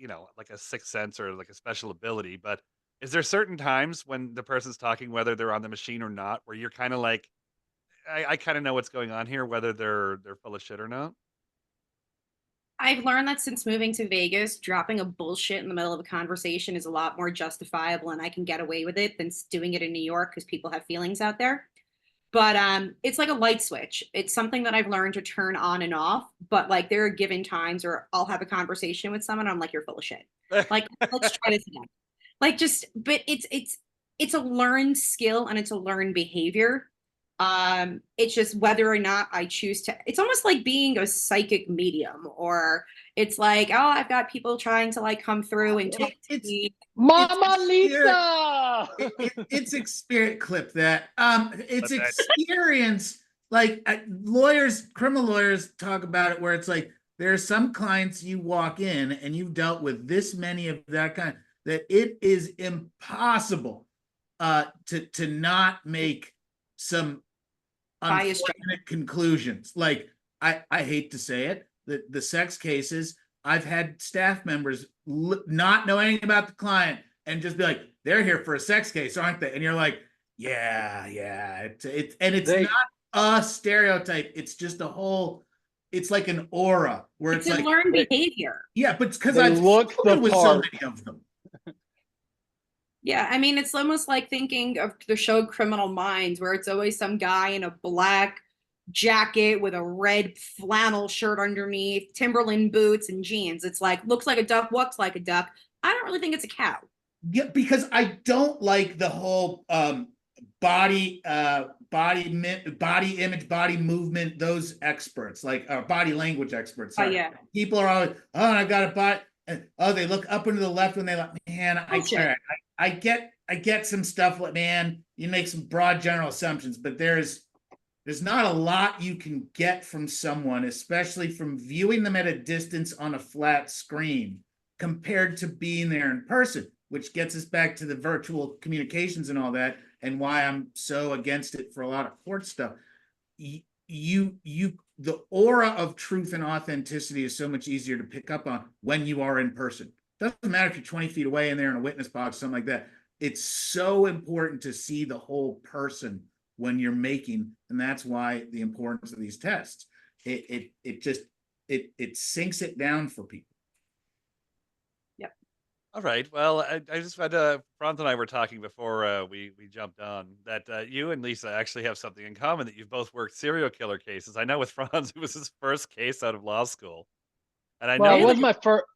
you know, like a sixth sense or like a special ability, but is there certain times when the person's talking, whether they're on the machine or not, where you're kind of like, I kind of know what's going on here, whether they're full of shit or not? I've learned that since moving to Vegas, dropping a bullshit in the middle of a conversation is a lot more justifiable and I can get away with it than doing it in New York because people have feelings out there. But it's like a light switch. It's something that I've learned to turn on and off. But like there are given times where I'll have a conversation with someone, I'm like, you're full of shit. Like, let's try this again. Like just, but it's a learned skill and it's a learned behavior. It's just whether or not I choose to, it's almost like being a psychic medium, or it's like, oh, I've got people trying to like come through and talk to me. Mama It's Lisa. it's experience clip that it's Clip that. experience. Like lawyers, criminal lawyers talk about it where it's like there are some clients you walk in and you've dealt with this many of that kind that it is impossible to not make some Bias unfortunate conclusions. Like I hate to say it, the sex cases, I've had staff members not know anything about the client and just be like, they're here for a sex case, aren't they? And you're like, yeah, it's They- not a stereotype. It's just a whole. It's like an aura where It's it's a like, learned behavior. yeah, but it's because They I've look spoken the with so part. many of them. Yeah, I mean, it's almost like thinking of the show Criminal Minds, where it's always some guy in a black jacket with a red flannel shirt underneath, Timberland boots and jeans. It's like, looks like a duck, walks like a duck. I don't really think it's a cow. Yeah, because I don't like the whole body image, body movement, those experts, like body language experts. Oh, Sorry. yeah. People are always, oh, I got a body. And, oh, they look up and to the left when they like, man, Bullshit. I get some stuff, man. You make some broad general assumptions, but there's not a lot you can get from someone, especially from viewing them at a distance on a flat screen compared to being there in person, which gets us back to the virtual communications and all that, and why I'm so against it for a lot of court stuff. The aura of truth and authenticity is so much easier to pick up on when you are in person. Doesn't matter if you're 20 feet away and they're in a witness box, something like that. It's so important to see the whole person when you're making, and that's why the importance of these tests. It sinks it down for people. All right. Well, I just had Franz and I were talking before we jumped on that you and Lisa actually have something in common, that you've both worked serial killer cases. I know with Franz, it was his first case out of law school, and I Well, know it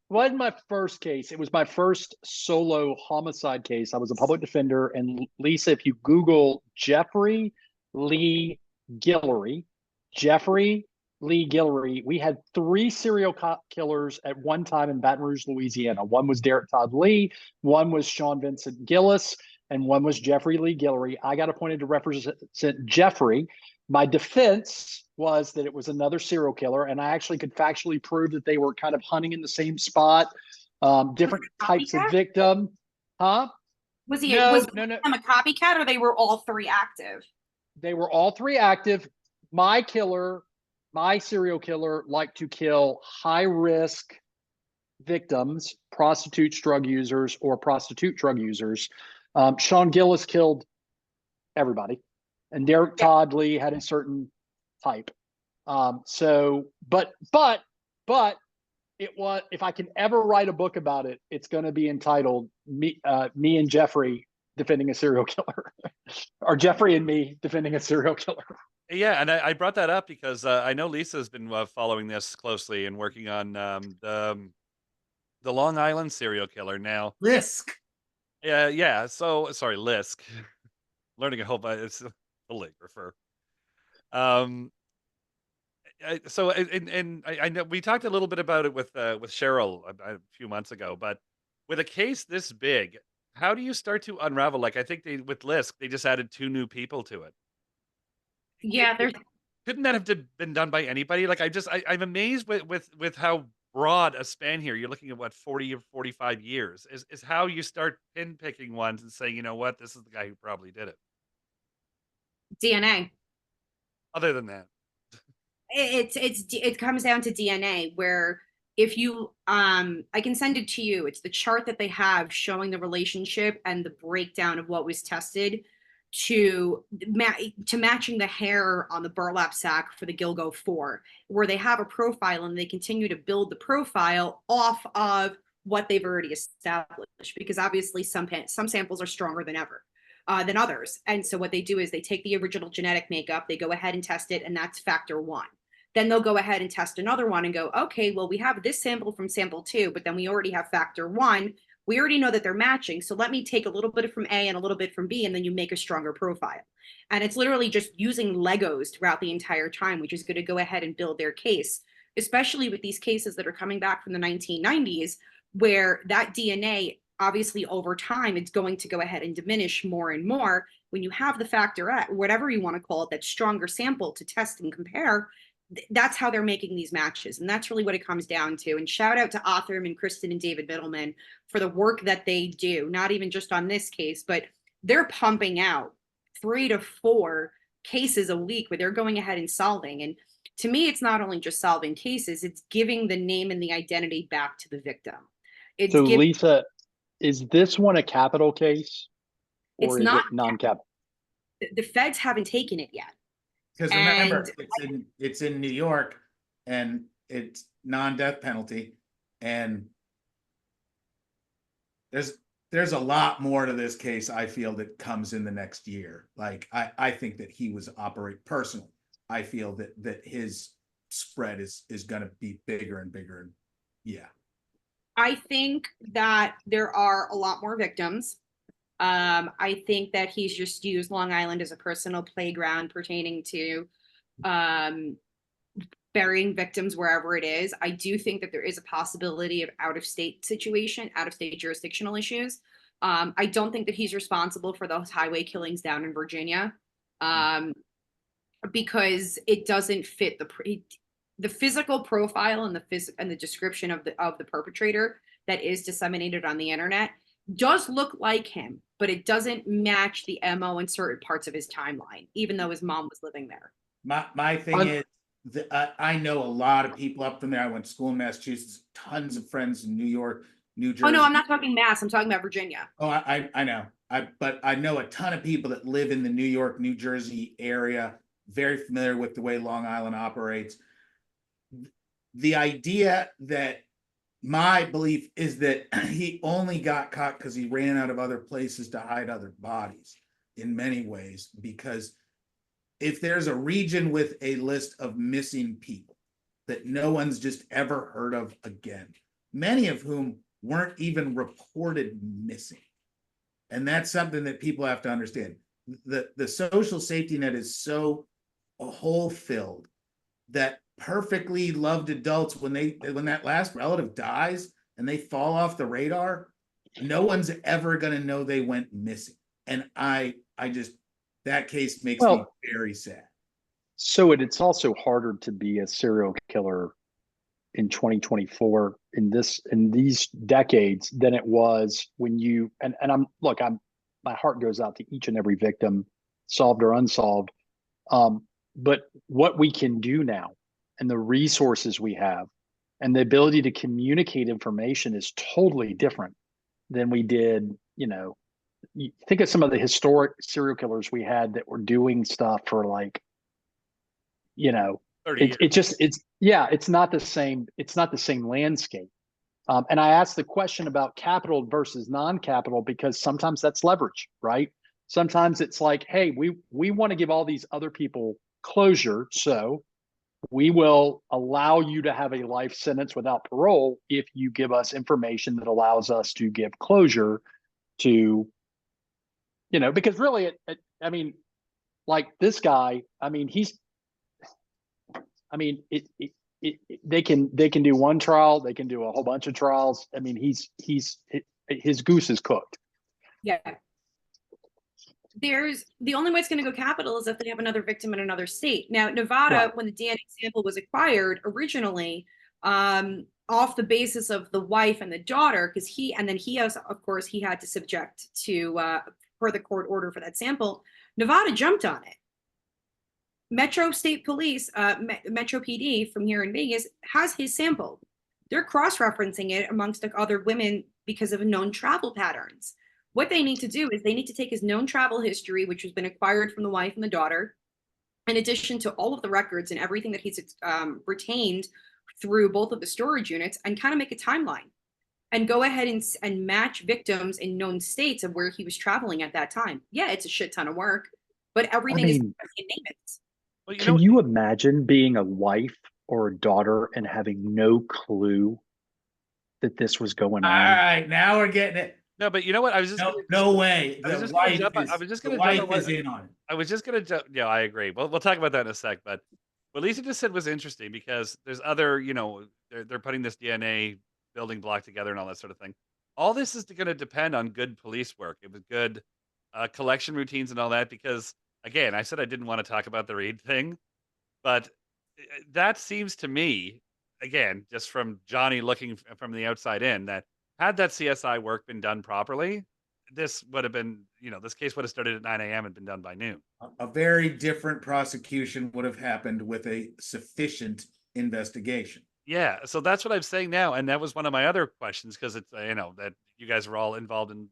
wasn't my first case. It was my first solo homicide case. I was a public defender, and Lisa, if you Google Jeffrey Lee Guillory, we had 3 serial killers at one time in Baton Rouge, Louisiana. One was Derek Todd Lee, one was Sean Vincent Gillis, and one was Jeffrey Lee Guillory. I got appointed to represent Jeffrey. My defense was that it was another serial killer, and I actually could factually prove that they were kind of hunting in the same spot, different types of victim. Huh? Was he No, was no. him a copycat, or they were all 3 active? They were all 3 active. My serial killer liked to kill high-risk victims, prostitutes, drug users, or prostitute drug users. Sean Gillis killed everybody, and Derek Todd Lee had a certain type. But it was, if I can ever write a book about it, it's going to be entitled me and Jeffrey defending a serial killer, or Jeffrey and me defending a serial killer. Yeah, and I brought that up because I know Lisa's been following this closely and working on the Long Island serial killer now. Risk. Yeah. So sorry, Lisk. Learning a whole bunch. It's a polygrapher. So I know we talked a little bit about it with Cheryl a few months ago, but with a case this big, how do you start to unravel? Like, I think with Lisk, they just added 2 new people to it. Yeah, there's Couldn't that have been done by anybody? Like, I'm amazed with how broad a span here. You're looking at what, 40 or 45 years is how you start picking ones and saying, you know what, this is the guy who probably did it. DNA. Other than that, It comes down to DNA, where if you I can send it to you. It's the chart that they have showing the relationship and the breakdown of what was tested to matching the hair on the burlap sack for the Gilgo 4, where they have a profile and they continue to build the profile off of what they've already established, because obviously some samples are stronger than others. And so what they do is they take the original genetic makeup, they go ahead and test it, and that's factor 1. Then they'll go ahead and test another one and go, okay, well, we have this sample from sample 2, but then we already have factor 1. We already know that they're matching. So let me take a little bit from A and a little bit from B, and then you make a stronger profile. And it's literally just using Legos throughout the entire time, which is going to go ahead and build their case, especially with these cases that are coming back from the 1990s, where that DNA, obviously over time, it's going to go ahead and diminish more and more. When you have the factor X, whatever you want to call it, that stronger sample to test and compare, that's how they're making these matches. And that's really what it comes down to. And shout out to Othram and Kristen and David Middleman for the work that they do, not even just on this case, but they're pumping out 3 to 4 cases a week where they're going ahead and solving. And to me, it's not only just solving cases, it's giving the name and the identity back to the victim. So Lisa, is this one a capital case or is it non-capital? The feds haven't taken it yet. Because remember, it's in New York, and it's non-death penalty, and there's a lot more to this case, I feel, that comes in the next year. Like I think that he was personally. I feel that his spread is going to be bigger and bigger, and yeah. I think that there are a lot more victims. I think that he's just used Long Island as a personal playground pertaining to burying victims wherever it is. I do think that there is a possibility of out-of-state jurisdictional issues. I don't think that he's responsible for those highway killings down in Virginia, because it doesn't fit the physical profile and the description of the perpetrator that is disseminated on the internet does look like him, but it doesn't match the MO in certain parts of his timeline, even though his mom was living there. My thing is, I know a lot of people up from there. I went to school in Massachusetts, tons of friends in New York, New Jersey. Oh, no, I'm not talking Mass. I'm talking about Virginia. Oh, I know. But I know a ton of people that live in the New York, New Jersey area, very familiar with the way Long Island operates. The idea that my belief is that he only got caught because he ran out of other places to hide other bodies in many ways, because if there's a region with a list of missing people that no one's just ever heard of again, many of whom weren't even reported missing. And that's something that people have to understand. The social safety net is so hole filled that perfectly loved adults, when that last relative dies and they fall off the radar, no one's ever going to know they went missing. And I just, that case makes me very sad. So it's also harder to be a serial killer in 2024 in these decades than it was when you, and my heart goes out to each and every victim, solved or unsolved. But what we can do now and the resources we have and the ability to communicate information is totally different than we did. You know, you think of some of the historic serial killers we had that were doing stuff for like, you know, it's not the same. It's not the same landscape. And I asked the question about capital versus non-capital because sometimes that's leverage, right? Sometimes it's like, hey, we want to give all these other people closure, so we will allow you to have a life sentence without parole if you give us information that allows us to give closure to, you know, because really, I mean, like this guy, I mean, they can do one trial, they can do a whole bunch of trials. I mean, his goose is cooked. Yeah. The only way it's going to go capital is if they have another victim in another state. Now, Nevada, right, when the DNA sample was acquired originally, off the basis of the wife and the daughter, because he also, of course, he had to subject to per the court order for that sample. Nevada jumped on it. Metro State Police, Metro PD from here in Vegas has his sample. They're cross-referencing it amongst like other women because of known travel patterns. What they need to do is they need to take his known travel history, which has been acquired from the wife and the daughter, in addition to all of the records and everything that he's retained through both of the storage units, and kind of make a timeline and go ahead and match victims in known states of where he was traveling at that time. Yeah, it's a shit ton of work, but everything is in names. Well, Can you imagine being a wife or a daughter and having no clue that this was going All on? right, now we're getting it. No, but you know what? I was just No way. I was The just gonna wife jump on- is, I was just the gonna jump on wife is what- in on it. I was just gonna jump. Yeah, I agree. Well, we'll talk about that in a sec. But what Lisa just said was interesting because there's other, they're putting this DNA building block together and all that sort of thing. All this is going to depend on good police work. It was good collection routines and all that. Because again, I said I didn't want to talk about the Reed thing, but that seems to me, again, just from Johnny looking from the outside in, that had that CSI work been done properly, this would have been, this case would have started at 9 a.m. and been done by noon. A very different prosecution would have happened with a sufficient investigation. Yeah, so that's what I'm saying now, and that was one of my other questions because it's that you guys are all involved in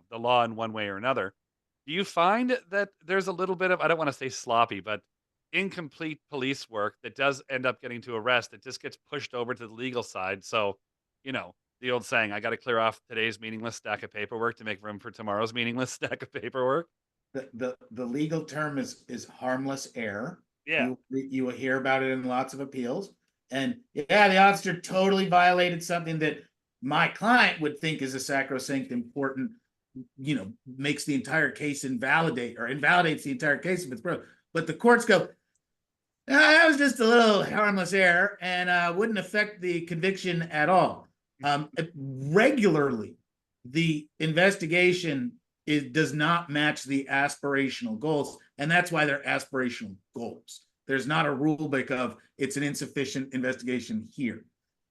the law in one way or another. Do you find that there's a little bit of, I don't want to say sloppy, but incomplete police work that does end up getting to arrest that just gets pushed over to the legal side? So, the old saying, I got to clear off today's meaningless stack of paperwork to make room for tomorrow's meaningless stack of paperwork. The legal term is harmless error. Yeah. You will hear about it in lots of appeals. And yeah, the officer totally violated something that my client would think is a sacrosanct important, makes the entire case invalidates the entire case if it's broken. But the courts go, that was just a little harmless error and wouldn't affect the conviction at all. Regularly, the investigation does not match the aspirational goals, and that's why they're aspirational goals. There's not a rule book of it's an insufficient investigation here.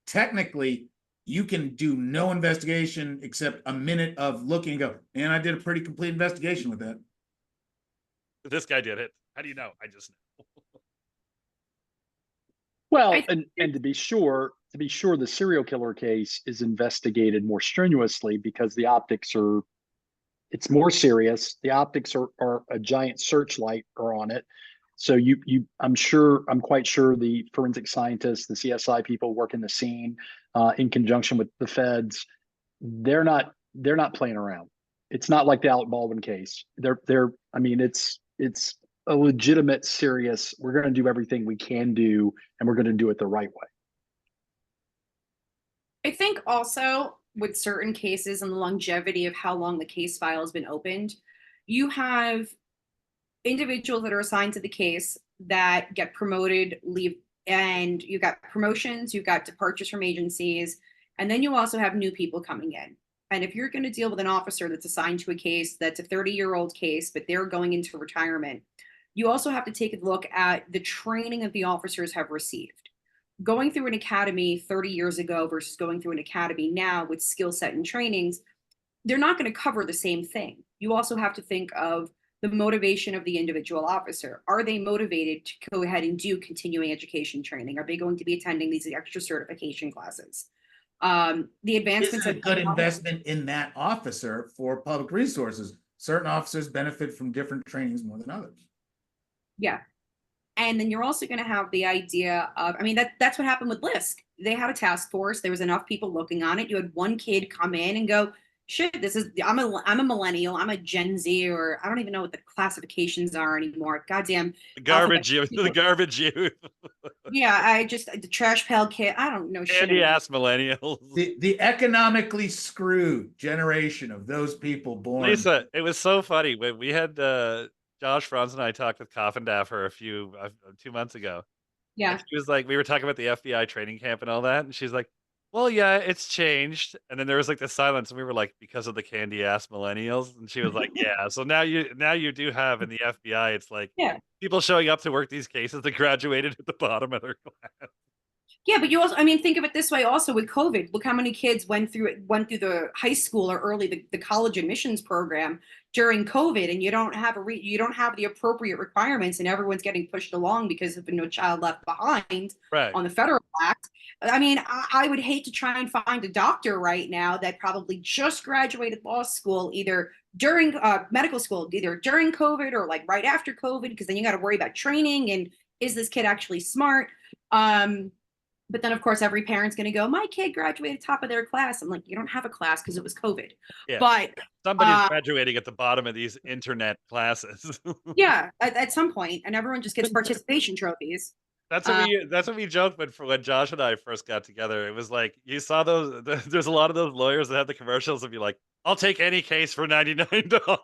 Technically, you can do no investigation except a minute of looking and go, man, I did a pretty complete investigation with that. This guy did it. How do you know? I just know. Well, and to be sure, the serial killer case is investigated more strenuously because the optics it's more serious. The optics are a giant searchlight are on it. So I'm quite sure the forensic scientists, the CSI people working the scene in conjunction with the feds, they're not playing around. It's not like the Alec Baldwin case. It's a legitimate, serious, we're going to do everything we can do and we're going to do it the right way. I think also with certain cases and the longevity of how long the case file has been opened, you have individuals that are assigned to the case that get promoted, leave, and you got promotions, you've got departures from agencies, and then you also have new people coming in. And if you're going to deal with an officer that's assigned to a case that's a 30-year-old case, but they're going into retirement, you also have to take a look at the training that the officers have received. Going through an academy 30 years ago versus going through an academy now with skill set and trainings, they're not going to cover the same thing. You also have to think of the motivation of the individual officer. Are they motivated to go ahead and do continuing education training? Are they going to be attending these extra certification classes? The advancements of good investment in that officer for public resources. Certain officers benefit from different trainings more than others. Yeah. And then you're also going to have the idea of, that's what happened with LISC. They had a task force. There was enough people looking on it. You had one kid come in and go, shit, I'm a millennial. I'm a Gen Z, or I don't even know what the classifications are anymore. Goddamn. The garbage youth. The garbage youth. Yeah, the trash pail kid. I don't know shit. Candy ass millennials. The economically screwed generation of those people born. Lisa, it was so funny when we had Josh, Franz, and I talked with Coffindaffer 2 months ago. Yeah. And she was like, we were talking about the FBI training camp and all that, and she's like, well, yeah, it's changed. And then there was like the silence, and we were like, because of the candy ass millennials. And she was like, yeah. So now you do have in the FBI, it's like people showing up to work these cases that graduated at the bottom of their class. Yeah, but you also, I mean, think of it this way also with COVID. Look how many kids went through the high school or early the college admissions program during COVID, and you don't have you don't have the appropriate requirements, and everyone's getting pushed along because of the No Child Left Behind Right. on the federal act. I mean, I would hate to try and find a doctor right now that probably just graduated law school, either during medical school, either during COVID or like right after COVID, because then you got to worry about training and is this kid actually smart? But then, of course, every parent's going to go, my kid graduated top of their class. I'm like, you don't have a class because it was COVID. Yeah. But somebody's graduating at the bottom of these internet classes. yeah, at some point, and everyone just gets participation trophies. That's what we joked when Josh and I first got together. It was like you saw there's a lot of those lawyers that have the commercials and be like, I'll take any case for $99.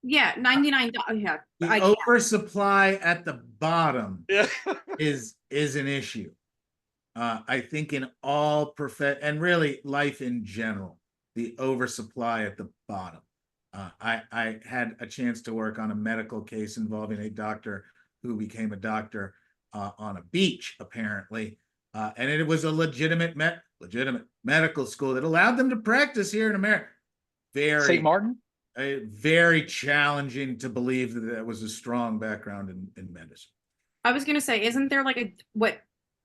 Yeah, $99. Yeah, The oversupply at the bottom Yeah. is an issue. I think in all and really life in general, the oversupply at the bottom. I had a chance to work on a medical case involving a doctor who became a doctor on a beach, apparently, and it was a legitimate medical school that allowed them to practice here in America. St. Martin. Very challenging to believe that was a strong background in medicine. I was going to say, isn't there like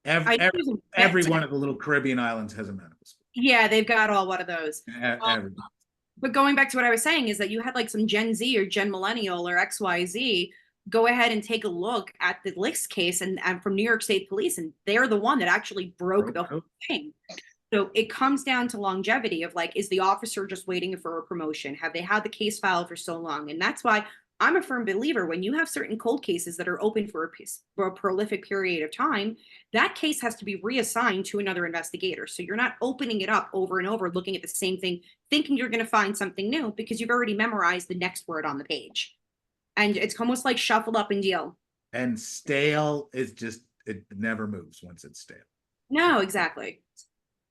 every one of the little Caribbean islands has a medical school? Yeah, they've got all one of those. But going back to what I was saying is that you had like some Gen Z or Gen Millennial or XYZ go ahead and take a look at the Licks case and from New York State Police, and they're the one that actually broke the whole thing. So it comes down to longevity of like, is the officer just waiting for a promotion? Have they had the case filed for so long? And that's why I'm a firm believer when you have certain cold cases that are open for a prolific period of time, that case has to be reassigned to another investigator. So you're not opening it up over and over, looking at the same thing, thinking you're going to find something new because you've already memorized the next word on the page. And it's almost like shuffle up and deal. And stale is just, it never moves once it's stale. No, exactly.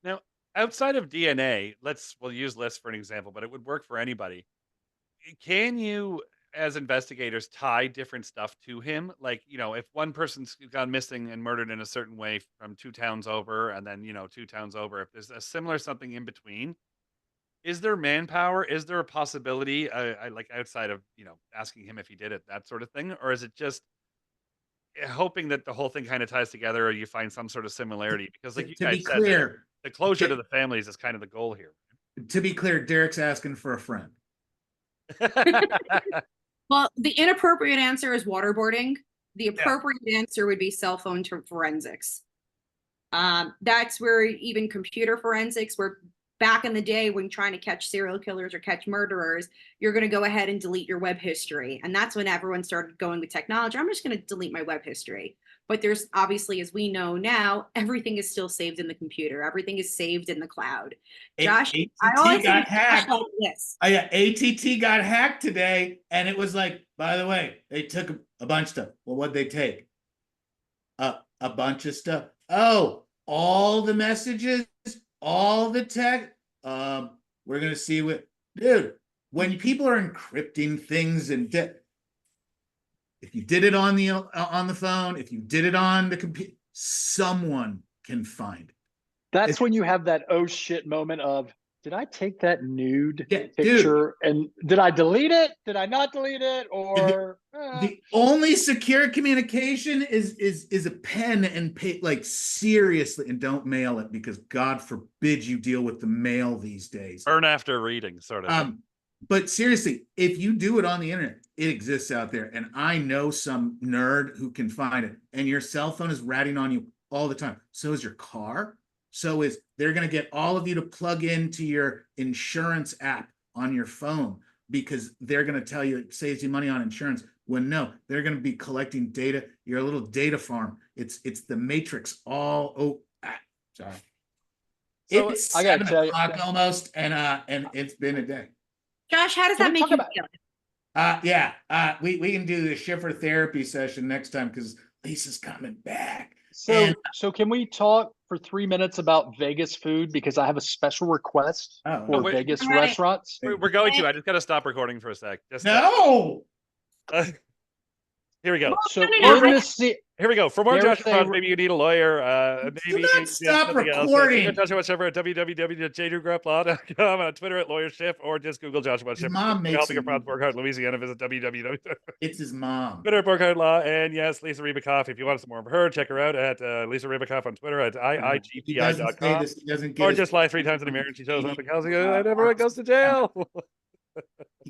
Now, outside of DNA, we'll use Liz for an example, but it would work for anybody. Can you, as investigators, tie different stuff to him? Like, if one person's gone missing and murdered in a certain way from 2 towns over, and then, 2 towns over, if there's a similar something in between, is there manpower? Is there a possibility, like outside of, asking him if he did it, that sort of thing? Or is it just hoping that the whole thing kind of ties together or you find some sort of similarity? Because like you guys said, the closure to the families is kind of the goal here. To be clear, Derek's asking for a friend. Well, the inappropriate answer is waterboarding. The appropriate answer would be cell phone forensics. That's where even computer forensics, where back in the day when trying to catch serial killers or catch murderers, you're going to go ahead and delete your web history. And that's when everyone started going with technology. I'm just going to delete my web history. But there's obviously, as we know now, everything is still saved in the computer. Everything is saved in the cloud. Josh, I always got hacked. Like this. Oh yeah, ATT got hacked today, and it was like, by the way, they took a bunch of stuff. Well, what'd they take? A bunch of stuff. Oh, all the messages, all the text. We're gonna see what, dude. When people are encrypting things and if you did it on the phone, if you did it on the computer, someone can find it. That's when you have that oh shit moment of, did I take that nude picture and did I delete it? Did I not delete it? Or the only secure communication is a pen and paper. Like seriously, and don't mail it because God forbid you deal with the mail these days. Burn after reading, sort of. But seriously, if you do it on the internet, it exists out there. And I know some nerd who can find it. And your cell phone is ratting on you all the time. So is your car. So they're going to get all of you to plug into your insurance app on your phone because they're going to tell you it saves you money on insurance. When no, they're going to be collecting data. You're a little data farm. It's the matrix all. Sorry. So it's 7 o'clock almost, and it's been a day. Josh, how does that make you feel? We can do the Schiffer therapy session next time because Lisa's coming back. So can we talk for 3 minutes about Vegas food? Because I have a special request for Vegas restaurants. We're going to. I just got to stop recording for a sec. No! Here we go. So no, in the se- Here we go. For more There Joshua they Franz, were- maybe you need a lawyer. Do Maybe not stop something else. recording. Joshua Schiffer at www.jdrugraplaw.com, on Twitter at lawyer Schiff, or just Google Joshua His Schiffer. mom makes Helping him. Franz Borghardt, Louisiana. Visit www. It's his mom. Twitter at Borghardt Law, and yes, Lisa Ribacoff. If you want some more of her, check her out at Lisa Ribacoff on Twitter at If he doesn't say iigpi.com, this, he doesn't get or his- just lie 3 times in the mirror and she shows up and tells you, and everyone goes to jail.